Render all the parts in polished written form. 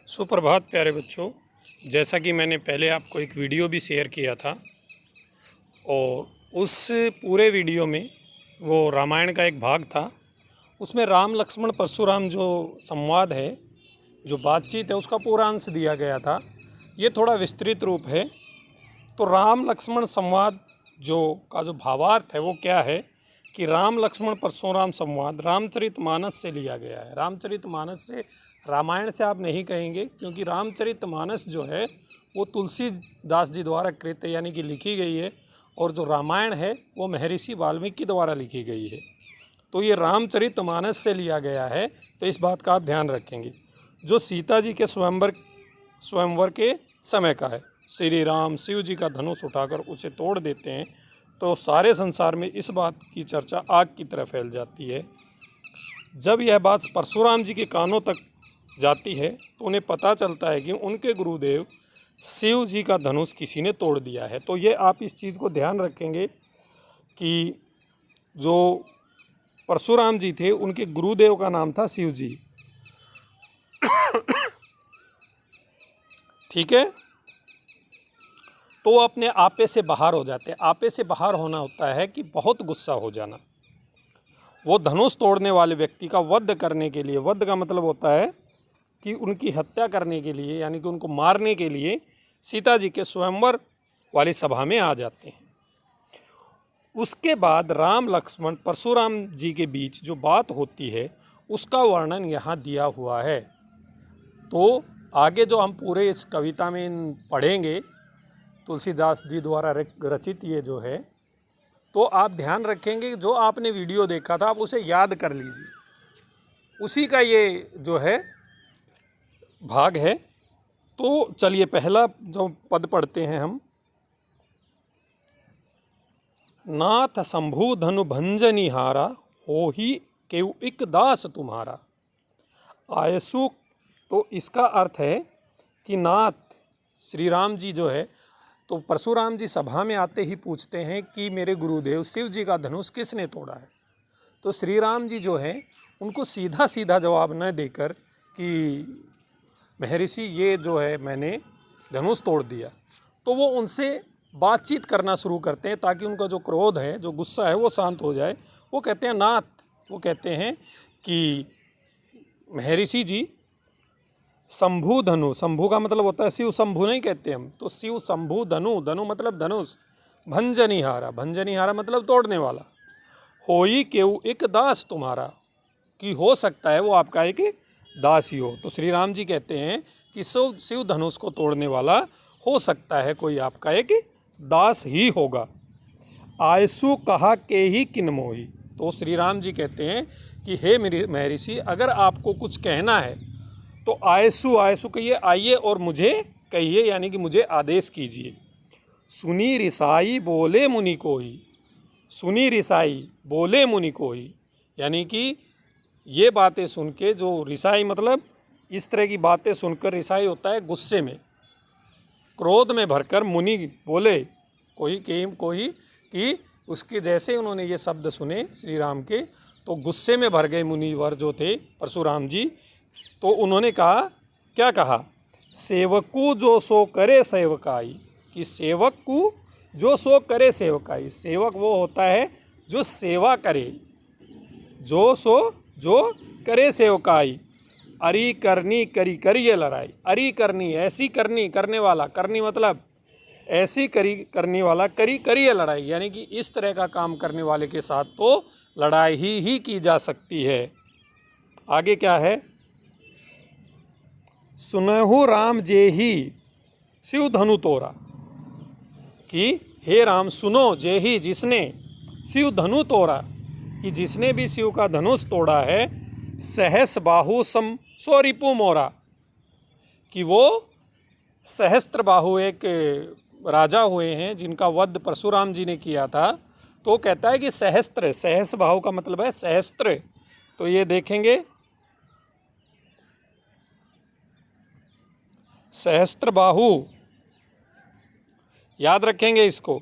सुप्रभात प्यारे बच्चों। जैसा कि मैंने पहले आपको एक वीडियो भी शेयर किया था और उस पूरे वीडियो में वो रामायण का एक भाग था। उसमें राम लक्ष्मण परशुराम जो संवाद है, जो बातचीत है, उसका पूरा अंश दिया गया था। ये थोड़ा विस्तृत रूप है। तो राम लक्ष्मण संवाद जो भावार्थ है वो क्या है कि राम लक्ष्मण परशुराम संवाद रामचरितमानस से लिया गया है। रामचरितमानस से, रामायण से आप नहीं कहेंगे, क्योंकि रामचरितमानस जो है वो तुलसीदास जी द्वारा कृत यानी कि लिखी गई है, और जो रामायण है वो महर्षि वाल्मीकि द्वारा लिखी गई है। तो ये रामचरितमानस से लिया गया है, तो इस बात का आप ध्यान रखेंगे। जो सीता जी के स्वयंवर के समय का है। श्री राम शिव जी का धनुष उठाकर उसे तोड़ देते हैं, तो सारे संसार में इस बात की चर्चा आग की तरह फैल जाती है। जब यह बात परशुराम जी के कानों तक जाती है तो उन्हें पता चलता है कि उनके गुरुदेव शिव जी का धनुष किसी ने तोड़ दिया है। तो ये आप इस चीज़ को ध्यान रखेंगे कि जो परशुराम जी थे उनके गुरुदेव का नाम था शिव जी। ठीक है। तो वो अपने आपे से बाहर हो जाते हैं। आपे से बाहर होना होता है कि बहुत गुस्सा हो जाना। वो धनुष तोड़ने वाले व्यक्ति का वध करने के लिए, वध का मतलब होता है कि उनकी हत्या करने के लिए, यानी कि उनको मारने के लिए सीता जी के स्वयंवर वाली सभा में आ जाते हैं। उसके बाद राम लक्ष्मण परशुराम जी के बीच जो बात होती है उसका वर्णन यहाँ दिया हुआ है। तो आगे जो हम पूरे इस कविता में पढ़ेंगे, तुलसीदास जी द्वारा रचित ये जो है, तो आप ध्यान रखेंगे जो आपने वीडियो देखा था आप उसे याद कर लीजिए, उसी का ये जो है भाग है। तो चलिए पहला जो पद पढ़ते हैं हम। नाथ शंभु धनु भंजनिहारा, हो ही केउ इक दास तुम्हारा। आयसु, तो इसका अर्थ है कि नाथ श्री राम जी जो है, तो परशुराम जी सभा में आते ही पूछते हैं कि मेरे गुरुदेव शिव जी का धनुष किसने तोड़ा है। तो श्री राम जी जो है उनको सीधा सीधा जवाब न देकर कि महर्षि ये जो है मैंने धनुष तोड़ दिया, तो वो उनसे बातचीत करना शुरू करते हैं ताकि उनका जो क्रोध है, जो गुस्सा है, वो शांत हो जाए। वो कहते हैं नाथ, वो कहते हैं कि महर्षि जी शंभु धनु, शंभु का मतलब होता है शिव, शंभु नहीं कहते हम, तो शिव शंभु धनु, धनु मतलब धनुष, भंजनिहारा, भंजनिहारा मतलब तोड़ने वाला, होई केउ एक दास तुम्हारा, कि हो सकता है वो आपका एक दास ही हो। तो श्री राम जी कहते हैं कि शिव धनुष को तोड़ने वाला हो सकता है कोई आपका एक दास ही होगा। आयसु कहा के ही किन मोही, तो श्री राम जी कहते हैं कि हे मेरी महर्षि, अगर आपको कुछ कहना है तो आयसु, आयसु कहिए, आइए और मुझे कहिए, यानी कि मुझे आदेश कीजिए। सुनी रिसाई बोले मुनि कोई, सुनी रिसाई बोले मुनि कोई, यानी कि ये बातें सुन के, जो रिसाई मतलब इस तरह की बातें सुनकर, रिसाई होता है गुस्से में, क्रोध में भरकर मुनि बोले कोई कि उसके जैसे उन्होंने ये शब्द सुने श्री राम के, तो गुस्से में भर गए मुनिवर जो थे परशुराम जी। तो उन्होंने कहा, क्या कहा, सेवकू जो सो करे सेवकाई, कि सेवक को जो सो करे सेवकाई। सेवक वो होता है जो सेवा करे, जो करे सेवकाई। अरी करनी करी करिए लड़ाई, अरी करनी ऐसी करनी, करने वाला, करनी मतलब ऐसी करी करने वाला, करी करिए लड़ाई, यानी कि इस तरह का काम करने वाले के साथ तो लड़ाई ही की जा सकती है। आगे क्या है, सुनहु राम जे ही शिव धनु तोड़ा, कि हे राम सुनो, जे ही जिसने शिव धनु तोड़ा, कि जिसने भी शिव का धनुष तोड़ा है, सहस बाहु सम सो रिपु मोरा, कि वो सहस्त्र बाहु एक राजा हुए हैं जिनका वध परशुराम जी ने किया था। तो कहता है कि सहस्त्र, सहस बाहु का मतलब है सहस्त्र। तो ये देखेंगे, सहस्त्र बाहु, याद रखेंगे इसको।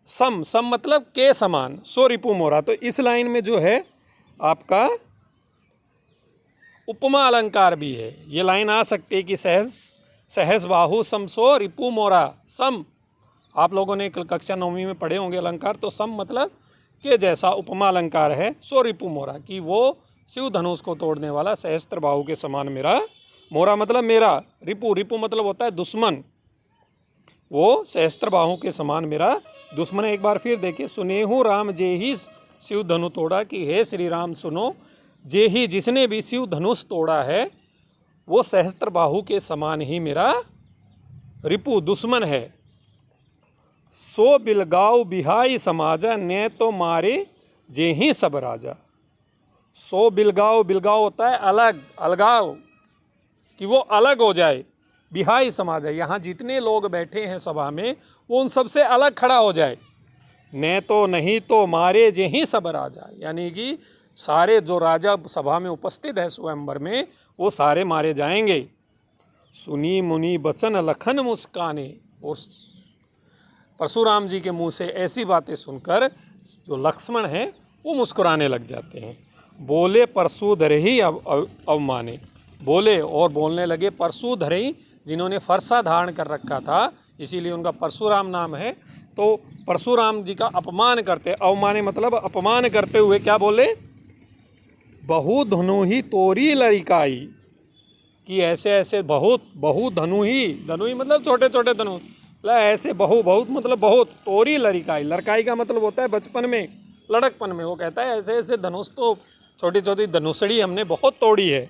सम, सम मतलब के समान, सो रिपु मोरा। तो इस लाइन में जो है आपका उपमा अलंकार भी है। ये लाइन आ सकती है कि सहस बाहु सम सो रिपु मोरा। सम आप लोगों ने कक्षा 9वीं में पढ़े होंगे अलंकार, तो सम मतलब के जैसा उपमा अलंकार है। सो रिपु मोरा कि वो शिव धनुष को तोड़ने वाला सहस्त्र बाहु के समान मेरा, मोरा मतलब मेरा, रिपु, रिपु मतलब होता है दुश्मन, वो सहस्त्र बाहु के समान मेरा दुश्मन है। एक बार फिर देखिए, सुनेहु राम जे ही शिव धनु तोड़ा, कि हे श्री राम सुनो, जे ही जिसने भी शिव धनुष तोड़ा है वो सहस्त्र बाहु के समान ही मेरा रिपु दुश्मन है। सो बिलगाव बिहाई समाजा, ने तो मारे जे ही सब राजा। सो बिलगाव, बिलगाव होता है अलग, अलगाव, कि वो अलग हो जाए। बिहाई समाज है, यहाँ जितने लोग बैठे हैं सभा में वो उन सब से अलग खड़ा हो जाए। ने तो नहीं तो मारे जे ही सब राजा, यानी कि सारे जो राजा सभा में उपस्थित है स्वयंवर में वो सारे मारे जाएंगे। सुनी मुनि बचन लखन मुस्काने, और परशुराम जी के मुंह से ऐसी बातें सुनकर जो लक्ष्मण हैं वो मुस्कुराने लग जाते हैं। बोले परशुधर ही अवमाने, बोले और बोलने लगे परशुधर ही, जिन्होंने फरसा धारण कर रखा था इसीलिए उनका परशुराम नाम है। तो परशुराम जी का अपमान करते, अवमाने मतलब अपमान करते हुए क्या बोले, बहु धनु ही तोरी लड़िकाई, कि ऐसे ऐसे बहुत, बहु धनु ही मतलब छोटे छोटे धनु, ऐसे बहु, बहुत मतलब बहुत, तोरी लड़िकाई, लड़काई का मतलब होता है बचपन में, लड़कपन में। वो कहता है ऐसे ऐसे धनुष तो छोटी छोटी धनुषड़ी हमने बहुत तोड़ी है।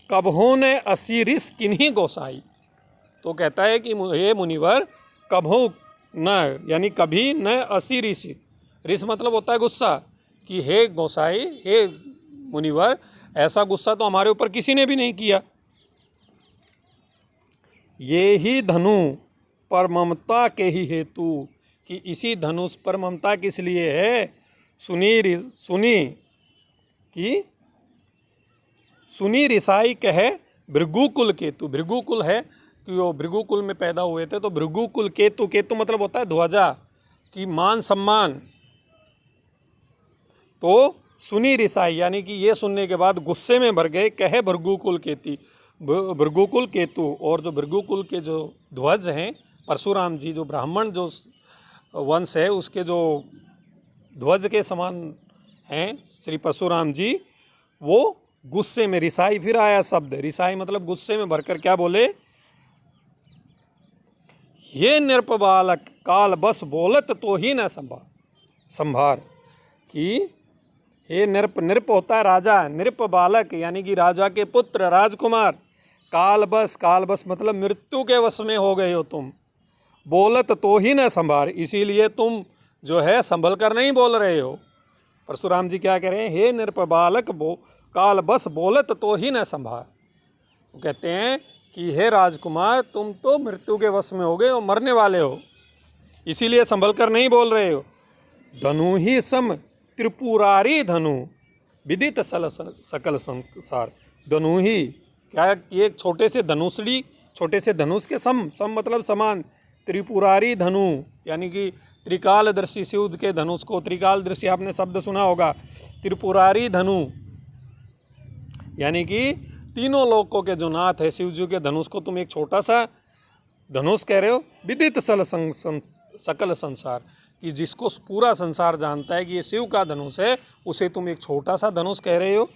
कभों ने असी रिस किन्हीं गोसाई, तो कहता है कि हे मुनिवर कभों न, यानी कभी न असी रिस, रिस मतलब होता है गुस्सा, कि हे गोसाई, हे मुनिवर ऐसा गुस्सा तो हमारे ऊपर किसी ने भी नहीं किया। ये ही धनु पर ममता के ही हेतु, कि इसी धनुष पर ममता किस लिए है। सुनी रिसाई कहे भृगुकुल केतु, भृगुकुल है कि वो भृगुकुल में पैदा हुए थे, तो भृगुकुल केतु, केतु मतलब होता है ध्वजा, कि मान सम्मान। तो सुनी रिसाई यानी कि ये सुनने के बाद गुस्से में भर गए, कहे भृगुकुल केती, भृगुकुल केतु, और जो भृगुकुल के जो ध्वज हैं परशुराम जी, जो ब्राह्मण जो वंश है उसके जो ध्वज के समान हैं श्री परशुराम जी, वो गुस्से में, रिसाई फिर आया शब्द, रिसाई मतलब गुस्से में भरकर क्या बोले, ये नृप बालक काल बस बोलत तो ही न संभार, कि हे नृप, नृप होता है राजा, नृप बालक यानी कि राजा के पुत्र राजकुमार, काल बस मतलब मृत्यु के वश में हो गए हो तुम, बोलत तो ही न संभार, इसीलिए तुम जो है संभल कर नहीं बोल रहे हो। परशुराम जी क्या कह रहे हैं, हे नृप बालक काल बस बोलत तो ही न संभार, वो कहते हैं कि हे राजकुमार तुम तो मृत्यु के वश में हो गए हो, मरने वाले हो, इसीलिए संभल कर नहीं बोल रहे हो। धनु ही सम त्रिपुरारी धनु विदित सकल संसार, धनु ही क्या कि एक छोटे से धनुषड़ी, छोटे से धनुष के सम मतलब समान, त्रिपुरारी धनु यानी कि त्रिकालदर्शी शिव के धनुष को, त्रिकालदर्शी आपने शब्द सुना होगा, त्रिपुरारी धनु यानी कि तीनों लोकों के जो नाथ है शिव जी के धनुष को तुम एक छोटा सा धनुष कह रहे हो। विदित सकल संसार, कि जिसको पूरा संसार जानता है कि ये शिव का धनुष है, उसे तुम एक छोटा सा धनुष कह रहे हो।